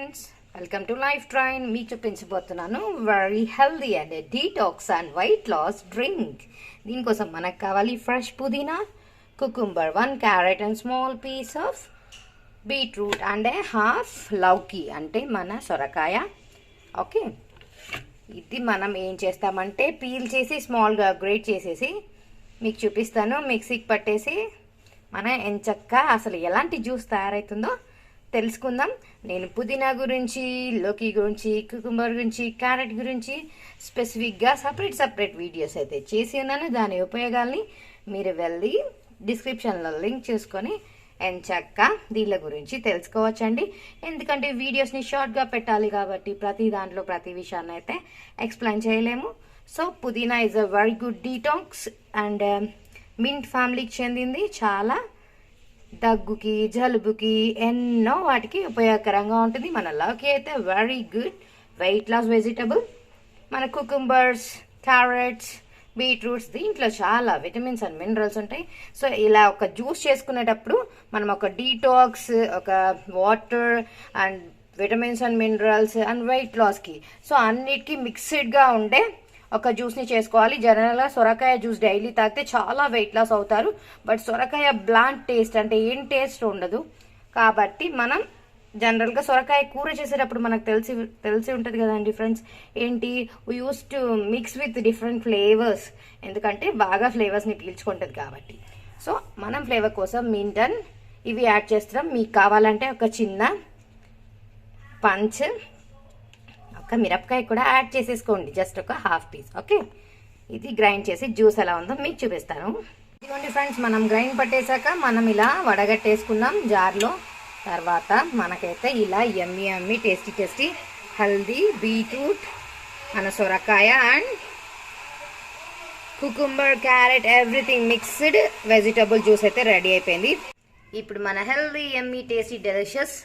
Friends, welcome to life train. మీకు చూపించబోతున్నాను very healthy and detox and weight loss drink. దీనికోసం మనకు కావాలి ఫ్రెష్ పుదీనా, cucumber, 1 carrot and small piece of beetroot and half లౌకీ అంటే మన సొరకాయ. ఓకే, ఇది మనం ఏం చేస్తామంటే పీల్ చేసి స్మాల్గా గ్రేట్ చేసేసి మీకు చూపిస్తాను. మిక్సీకి పట్టేసి మన ఎంచక్క అసలు ఎలాంటి జ్యూస్ తయారవుతుందో తెలుసుకుందాం. నేను పుదీనా గురించి, లోకి గురించి, కుకుంబర్ గురించి, క్యారెట్ గురించి స్పెసిఫిక్గా సపరేట్ వీడియోస్ అయితే చేసి ఉన్నాను. దాని ఉపయోగాల్ని మీరు వెళ్ళి డిస్క్రిప్షన్లో లింక్ చూసుకొని ఎంచక్క దీళ్ళ గురించి తెలుసుకోవచ్చండి. ఎందుకంటే వీడియోస్ని షార్ట్గా పెట్టాలి కాబట్టి ప్రతి దాంట్లో ప్రతి విషయాన్ని అయితే ఎక్స్ప్లెయిన్ చేయలేము. సో పుదీనా is a very good detox and mint ఫ్యామిలీకి చెందింది. చాలా దగ్గుకి, జలుబుకి, ఎన్నో వాటికి ఉపయోగకరంగా ఉంటుంది. మన లౌకి అయితే very good weight loss vegetable. మన కుకుంబర్స్, క్యారెట్స్, బీట్రూట్స్ దీంట్లో చాలా విటమిన్స్ అండ్ మినరల్స్ ఉంటాయి. సో ఇలా ఒక జ్యూస్ చేసుకునేటప్పుడు మనం ఒక డీటాక్స్, ఒక water and vitamins and minerals and weight లాస్కి సో అన్నిటికీ మిక్స్డ్గా ఉండే ఒక జ్యూస్ని చేసుకోవాలి. జనరల్గా సొరకాయ జ్యూస్ డైలీ తాగితే చాలా వెయిట్ లాస్ అవుతారు. బట్ సొరకాయ బ్లాంట్ టేస్ట్ అంటే ఏం టేస్ట్ ఉండదు. కాబట్టి మనం జనరల్గా సొరకాయ కూర చేసేటప్పుడు మనకు తెలిసి ఉంటుంది కదండి ఫ్రెండ్స్, ఏంటి we use to mix with different flavours. ఎందుకంటే బాగా ఫ్లేవర్స్ని పీల్చుకుంటుంది కాబట్టి. సో మనం ఫ్లేవర్ కోసం మింటన్ ఇవి యాడ్ చేస్తున్నాం. మీకు కావాలంటే ఒక చిన్న పంచ్, ఒక మిరపకాయ కూడా యాడ్ చేసేసుకోండి, జస్ట్ ఒక హాఫ్ పీస్. ఓకే, ఇది గ్రైండ్ చేసి జ్యూస్ ఎలా ఉందో మీకు చూపిస్తాను. ఇదిగోండి ఫ్రెండ్స్, మనం గ్రైండ్ పట్టేశాక మనం ఇలా వడగట్టేసుకుందాం జార్లో. తర్వాత మనకైతే ఇలా యమ్మీ టేస్టీ హెల్దీ బీట్రూట్, మన సొరకాయ and cucumber, carrot everything mixed vegetable juice అయితే రెడీ అయిపోయింది. ఇప్పుడు మన హెల్దీ యమ్మీ టేస్టీ డెలిషియస్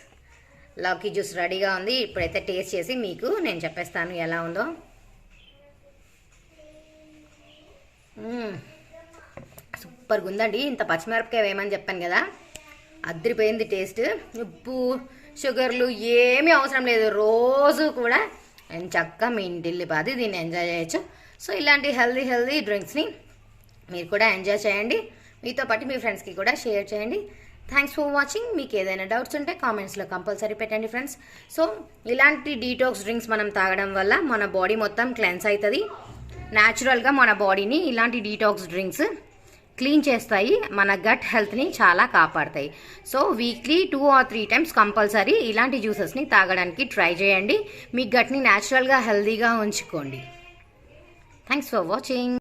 లౌకీ జ్యూస్ రెడీగా ఉంది. ఇప్పుడైతే టేస్ట్ చేసి మీకు నేను చెప్పేస్తాను ఎలా ఉందో. సూపర్గా ఉందండి. ఇంత పచ్చిమిరపకాయ వేయమని చెప్పాను కదా, అదిరిపోయింది టేస్ట్. ఉప్పు, షుగర్లు ఏమీ అవసరం లేదు. రోజు కూడా చక్కగా మీ ఇంటిల్లిపాది దీన్ని ఎంజాయ్ చేయొచ్చు. సో ఇలాంటి హెల్దీ డ్రింక్స్ని మీరు కూడా ఎంజాయ్ చేయండి. మీతో పాటు మీ ఫ్రెండ్స్కి కూడా షేర్ చేయండి. Thanks for watching. మీకు ఏదైనా డౌట్స్ ఉంటే కామెంట్స్లో కంపల్సరీ పెట్టండి ఫ్రెండ్స్. సో ఇలాంటి డీటాక్స్ డ్రింక్స్ మనం తాగడం వల్ల మన బాడీ మొత్తం క్లెన్స్ అవుతుంది. న్యాచురల్గా మన బాడీని ఇలాంటి డీటాక్స్ డ్రింక్స్ క్లీన్ చేస్తాయి, మన గట్ హెల్త్ని చాలా కాపాడతాయి. So weekly 2 or 3 times compulsory ఇలాంటి జ్యూసెస్ని తాగడానికి ట్రై చేయండి. మీ గట్ని న్యాచురల్గా హెల్తీగా ఉంచుకోండి. Thanks for watching.